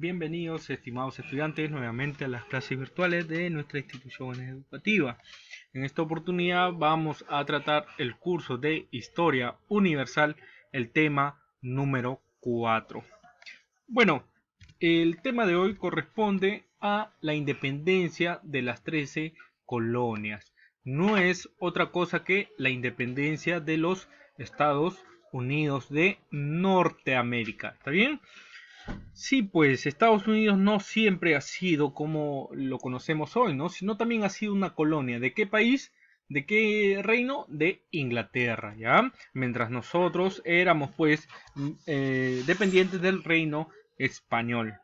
Bienvenidos, estimados estudiantes, nuevamente a las clases virtuales de nuestra institución educativa. En esta oportunidad vamos a tratar el curso de Historia Universal, el tema número 4. Bueno, el tema de hoy corresponde a la independencia de las 13 colonias. No es otra cosa que la independencia de los Estados Unidos de Norteamérica. ¿Está bien? Sí, pues Estados Unidos no siempre ha sido como lo conocemos hoy, ¿no? Sino también ha sido una colonia. ¿De qué país? ¿De qué reino? De Inglaterra, ¿ya? Mientras nosotros éramos, pues, dependientes del reino español.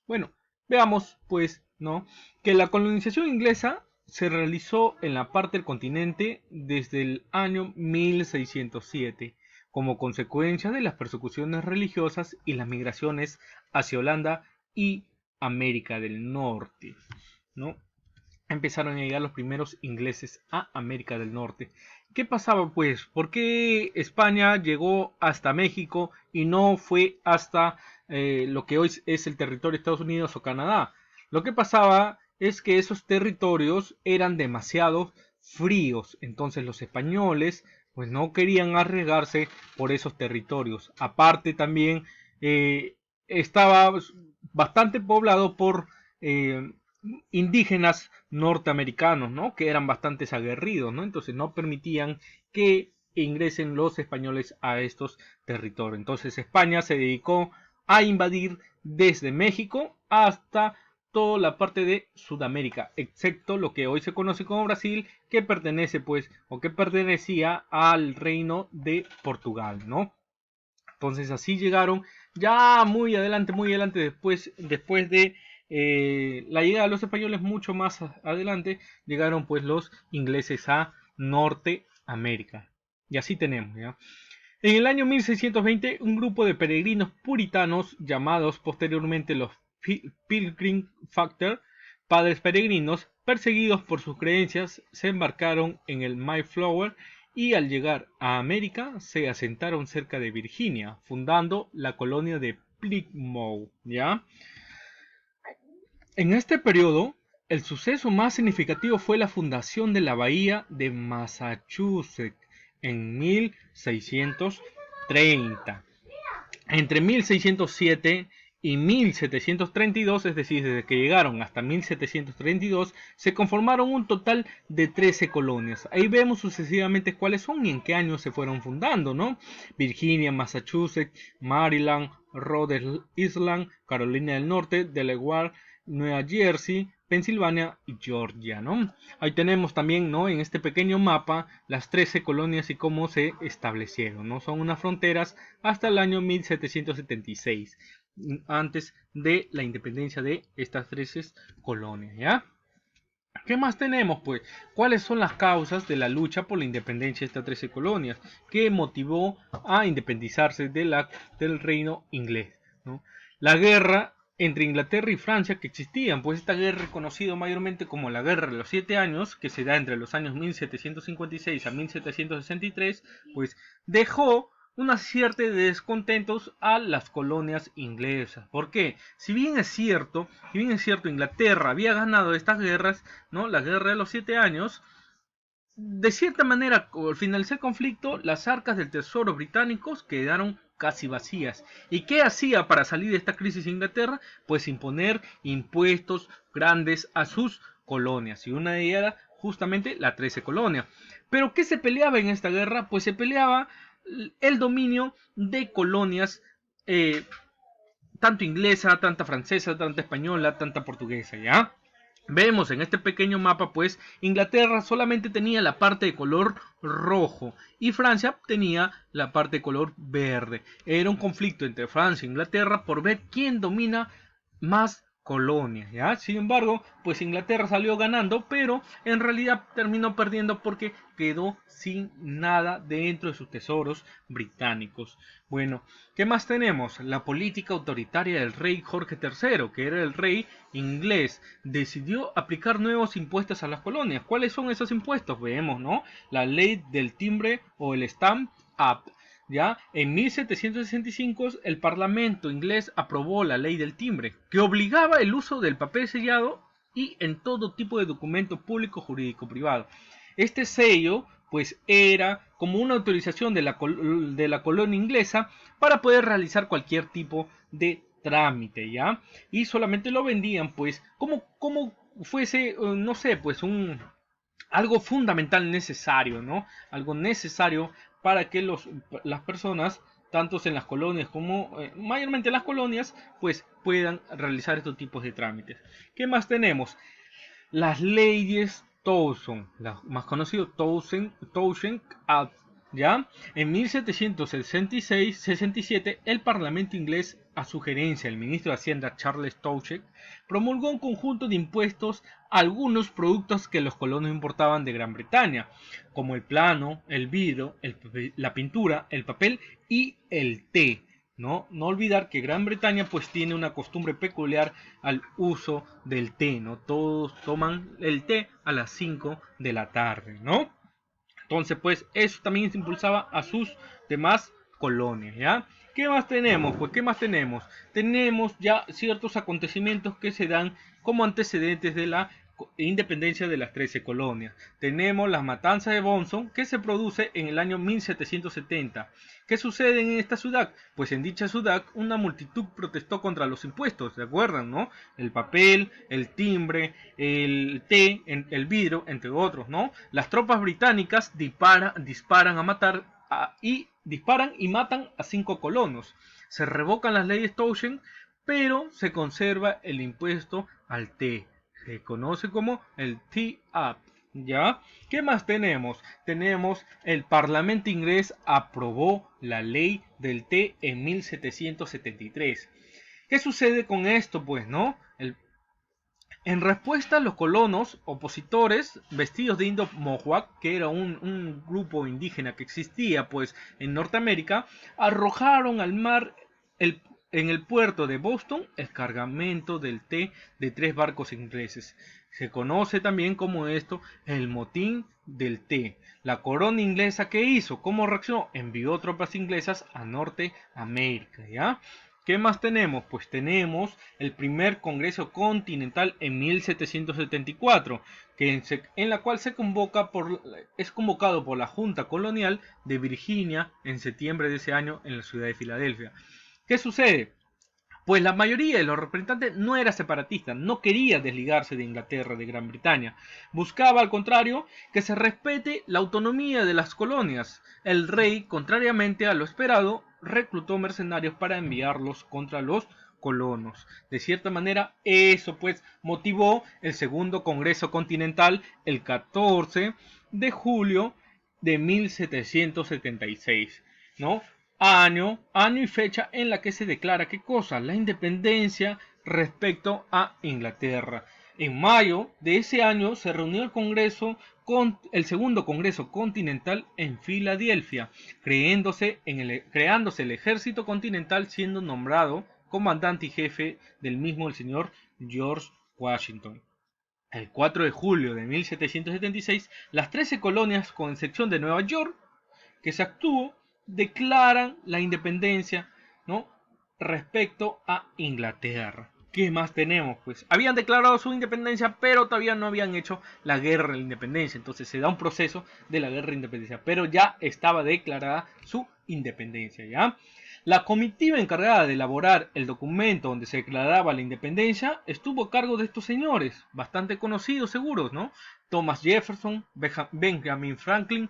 Bueno, veamos, pues, ¿no? Que la colonización inglesa se realizó en la parte del continente desde el año 1607 como consecuencia de las persecuciones religiosas y las migraciones hacia Holanda y América del Norte, ¿no? Empezaron a llegar los primeros ingleses a América del Norte. ¿Qué pasaba pues? ¿Por qué España llegó hasta México y no fue hasta lo que hoy es el territorio de Estados Unidos o Canadá? Lo que pasaba es que esos territorios eran demasiado fríos, entonces los españoles pues no querían arriesgarse por esos territorios. Aparte también estaba bastante poblado por indígenas norteamericanos, ¿no? Que eran bastante aguerridos, ¿no? Entonces no permitían que ingresen los españoles a estos territorios. Entonces España se dedicó a invadir desde México hasta toda la parte de Sudamérica, excepto lo que hoy se conoce como Brasil, que pertenece pues o que pertenecía al reino de Portugal, ¿no? Entonces así llegaron ya muy adelante después de la llegada de los españoles mucho más adelante, llegaron pues los ingleses a Norteamérica. Y así tenemos, ¿ya? En el año 1620, un grupo de peregrinos puritanos, llamados posteriormente los Pilgrim Factor, padres peregrinos, perseguidos por sus creencias, se embarcaron en el Mayflower y al llegar a América se asentaron cerca de Virginia, fundando la colonia de Plymouth, ¿ya? En este periodo, el suceso más significativo fue la fundación de la bahía de Massachusetts en 1630. Entre 1607 y 1732, es decir, desde que llegaron hasta 1732, se conformaron un total de 13 colonias. Ahí vemos sucesivamente cuáles son y en qué años se fueron fundando, ¿no? Virginia, Massachusetts, Maryland, Rhode Island, Carolina del Norte, Delaware, Nueva Jersey, Pensilvania y Georgia, ¿no? Ahí tenemos también, ¿no? En este pequeño mapa las 13 colonias y cómo se establecieron, ¿no? Son unas fronteras hasta el año 1776, antes de la independencia de estas 13 colonias, ¿ya? ¿Qué más tenemos, pues? ¿Cuáles son las causas de la lucha por la independencia de estas 13 colonias? ¿Qué motivó a independizarse del reino inglés, ¿no? La guerra entre Inglaterra y Francia que existían, pues esta guerra conocida mayormente como la Guerra de los 7 años, que se da entre los años 1756 a 1763, pues dejó una cierta de descontentos a las colonias inglesas. ¿Por qué? Si bien es cierto, Inglaterra había ganado estas guerras, ¿no? La guerra de los 7 años, de cierta manera, al finalizar el conflicto, las arcas del tesoro británicos quedaron casi vacías. ¿Y qué hacía para salir de esta crisis Inglaterra? Pues imponer impuestos grandes a sus colonias. Y una de ellas era justamente la 13 colonia. ¿Pero qué se peleaba en esta guerra? Pues se peleaba el dominio de colonias, tanto inglesa, tanta francesa, tanta española, tanta portuguesa, ¿ya? Vemos en este pequeño mapa, pues, Inglaterra solamente tenía la parte de color rojo y Francia tenía la parte de color verde. Era un conflicto entre Francia e Inglaterra por ver quién domina más colonias, ¿ya? Sin embargo, pues Inglaterra salió ganando, pero en realidad terminó perdiendo porque quedó sin nada dentro de sus tesoros británicos. Bueno, ¿qué más tenemos? La política autoritaria del rey Jorge III, que era el rey inglés, decidió aplicar nuevos impuestos a las colonias. ¿Cuáles son esos impuestos? Vemos, ¿no? La ley del timbre o el Stamp Act. ¿ya? En 1765 el Parlamento inglés aprobó la ley del timbre, que obligaba el uso del papel sellado y en todo tipo de documento público, jurídico, privado. Este sello pues era como una autorización de la colonia inglesa para poder realizar cualquier tipo de trámite, ¿ya? Y solamente lo vendían pues como fuese, no sé, pues algo fundamental necesario, ¿no? Algo necesario para que las personas, tanto en las colonias como mayormente en las colonias, pues puedan realizar estos tipos de trámites. ¿Qué más tenemos? Las leyes Townshend, la más conocido Townshend Act, ¿ya? En 1766-67 el Parlamento inglés, a sugerencia del ministro de Hacienda Charles Townshend, promulgó un conjunto de impuestos a algunos productos que los colonos importaban de Gran Bretaña, como el plano, el vidrio, la pintura, el papel y el té. No olvidar que Gran Bretaña pues tiene una costumbre peculiar al uso del té, ¿no? Todos toman el té a las 5 de la tarde, ¿no? Entonces pues eso también se impulsaba a sus demás colonias, ¿ya? ¿Qué más tenemos? Pues ¿qué más tenemos? Tenemos ya ciertos acontecimientos que se dan como antecedentes de la independencia de las 13 colonias. Tenemos las matanzas de Bonson, que se produce en el año 1770. ¿Qué sucede en esta ciudad? Pues en dicha ciudad una multitud protestó contra los impuestos, ¿se acuerdan, no? El papel, el timbre, el té, el vidrio, entre otros, ¿no? Las tropas británicas disparan a matar disparan y matan a 5 colonos. Se revocan las leyes Townshend, pero se conserva el impuesto al té. Se conoce como el Tea Act, ¿ya? ¿Qué más tenemos? Tenemos el Parlamento inglés aprobó la ley del té en 1773. ¿Qué sucede con esto, pues, no? En respuesta, los colonos opositores, vestidos de indio mohawk, que era un grupo indígena que existía pues en Norteamérica, arrojaron al mar en el puerto de Boston el cargamento del té de 3 barcos ingleses. Se conoce también como esto el motín del té. La corona inglesa, ¿qué hizo? ¿Cómo reaccionó? Envió tropas inglesas a Norteamérica, ¿ya? ¿Qué más tenemos? Pues tenemos el primer Congreso Continental en 1774, en la cual es convocado por la Junta Colonial de Virginia en septiembre de ese año en la ciudad de Filadelfia. ¿Qué sucede? Pues la mayoría de los representantes no era separatista, no quería desligarse de Inglaterra, de Gran Bretaña. Buscaba, al contrario, que se respete la autonomía de las colonias. El rey, contrariamente a lo esperado, reclutó mercenarios para enviarlos contra los colonos. De cierta manera, eso pues motivó el segundo Congreso Continental el 14 de julio de 1776, ¿no? Año y fecha en la que se declara qué cosa, la independencia respecto a Inglaterra. En mayo de ese año se reunió el segundo Congreso Continental en Filadelfia, creándose el Ejército Continental, siendo nombrado comandante y jefe del mismo el señor George Washington. El 4 de julio de 1776, las 13 colonias, con excepción de Nueva York, que se actuó, declaran la independencia, ¿no? Respecto a Inglaterra. ¿Qué más tenemos? Pues habían declarado su independencia, pero todavía no habían hecho la guerra de la independencia. Entonces se da un proceso de la guerra de independencia, pero ya estaba declarada su independencia, ¿ya? La comitiva encargada de elaborar el documento donde se declaraba la independencia estuvo a cargo de estos señores, bastante conocidos seguros, ¿no? Thomas Jefferson, Benjamin Franklin,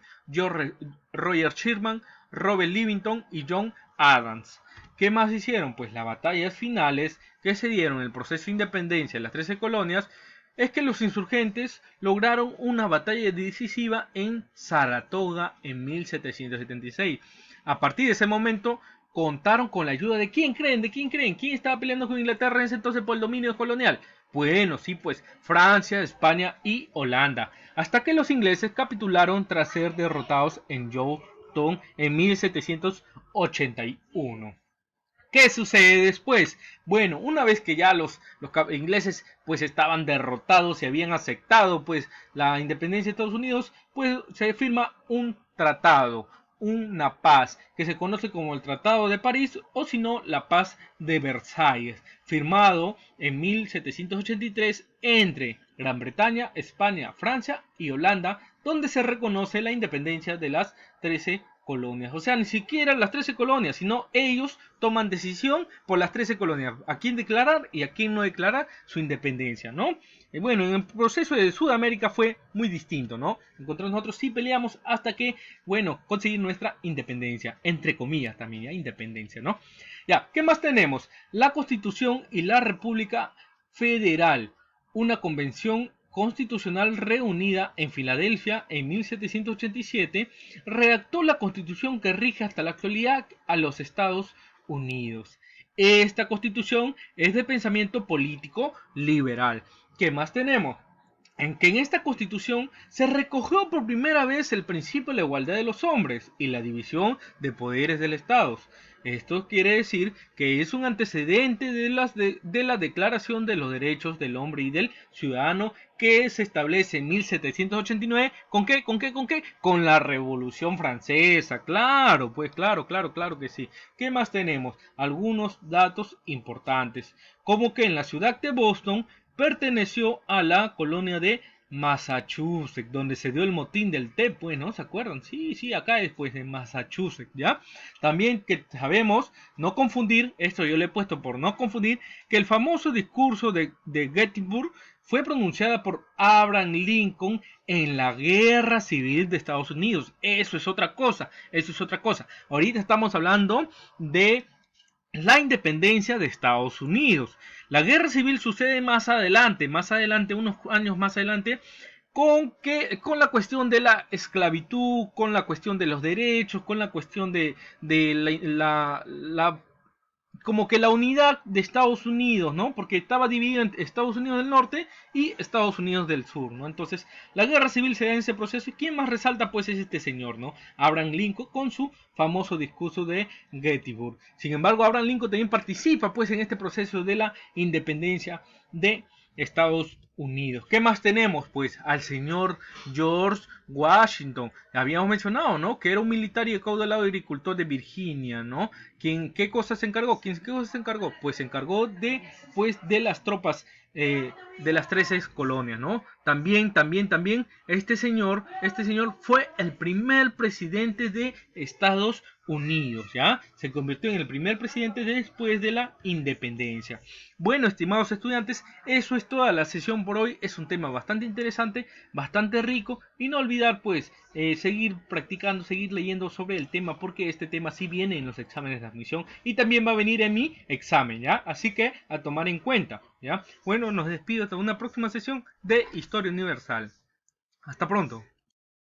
Roger Sherman, Robert Livingston y John Adams. ¿Qué más hicieron? Pues las batallas finales que se dieron en el proceso de independencia de las 13 colonias es que los insurgentes lograron una batalla decisiva en Saratoga en 1776. A partir de ese momento contaron con la ayuda de ¿quién creen? ¿De quién creen? ¿Quién estaba peleando con Inglaterra en ese entonces por el dominio colonial? Bueno, sí, pues Francia, España y Holanda. Hasta que los ingleses capitularon tras ser derrotados en Yorktown en 1781. ¿Qué sucede después? Bueno, una vez que ya los ingleses pues estaban derrotados y habían aceptado pues la independencia de Estados Unidos, pues se firma un tratado, una paz que se conoce como el Tratado de París o si no la Paz de Versalles, firmado en 1783 entre Gran Bretaña, España, Francia y Holanda, donde se reconoce la independencia de las 13 colonias. O sea, ni siquiera las 13 colonias, sino ellos toman decisión por las 13 colonias, a quién declarar y a quién no declarar su independencia, ¿no? Bueno, en el proceso de Sudamérica fue muy distinto, ¿no? Nosotros sí peleamos hasta que, bueno, conseguir nuestra independencia, entre comillas también, ¿ya? Independencia, ¿no? Ya, ¿qué más tenemos? La Constitución y la República Federal, una convención constitucional reunida en Filadelfia en 1787, redactó la constitución que rige hasta la actualidad a los Estados Unidos. Esta constitución es de pensamiento político liberal. ¿Qué más tenemos? En que en esta constitución se recogió por primera vez el principio de la igualdad de los hombres y la división de poderes del Estado. Esto quiere decir que es un antecedente de la Declaración de los Derechos del Hombre y del Ciudadano que se establece en 1789. ¿Con qué? ¿Con qué? ¿Con qué? Con la Revolución Francesa. Claro, pues claro que sí. ¿Qué más tenemos? Algunos datos importantes, como que en la ciudad de Boston perteneció a la colonia de Massachusetts, donde se dio el motín del té, pues, ¿no? ¿Se acuerdan? Sí, sí, acá después de Massachusetts, ¿ya? También que sabemos, no confundir, esto yo le he puesto por no confundir, que el famoso discurso de Gettysburg fue pronunciada por Abraham Lincoln en la Guerra Civil de Estados Unidos. Eso es otra cosa, eso es otra cosa. Ahorita estamos hablando de la independencia de Estados Unidos. La guerra civil sucede más adelante, unos años más adelante, con la cuestión de la esclavitud, con la cuestión de los derechos, con la cuestión de como que la unidad de Estados Unidos, ¿no? Porque estaba dividido en Estados Unidos del Norte y Estados Unidos del Sur, ¿no? Entonces, la guerra civil se da en ese proceso y quien más resalta, pues, es este señor, ¿no? Abraham Lincoln con su famoso discurso de Gettysburg. Sin embargo, Abraham Lincoln también participa, pues, en este proceso de la independencia de Estados Unidos. ¿Qué más tenemos? Pues al señor George Washington. Habíamos mencionado, ¿no? Que era un militar y acaudalado agricultor de Virginia, ¿no? ¿Qué cosas se encargó? ¿Qué cosas se encargó? Pues se encargó de las tropas de las 13 colonias, ¿no? También, este señor fue el primer presidente de Estados Unidos, ¿ya? Se convirtió en el primer presidente después de la independencia. Bueno, estimados estudiantes, eso es toda la sesión por hoy. Es un tema bastante interesante, bastante rico, y no olvidar, pues, seguir practicando, seguir leyendo sobre el tema, porque este tema sí viene en los exámenes de admisión y también va a venir en mi examen, ¿ya? Así que a tomar en cuenta, ¿ya? Bueno, nos despido hasta una próxima sesión de Historia Universal. Hasta pronto.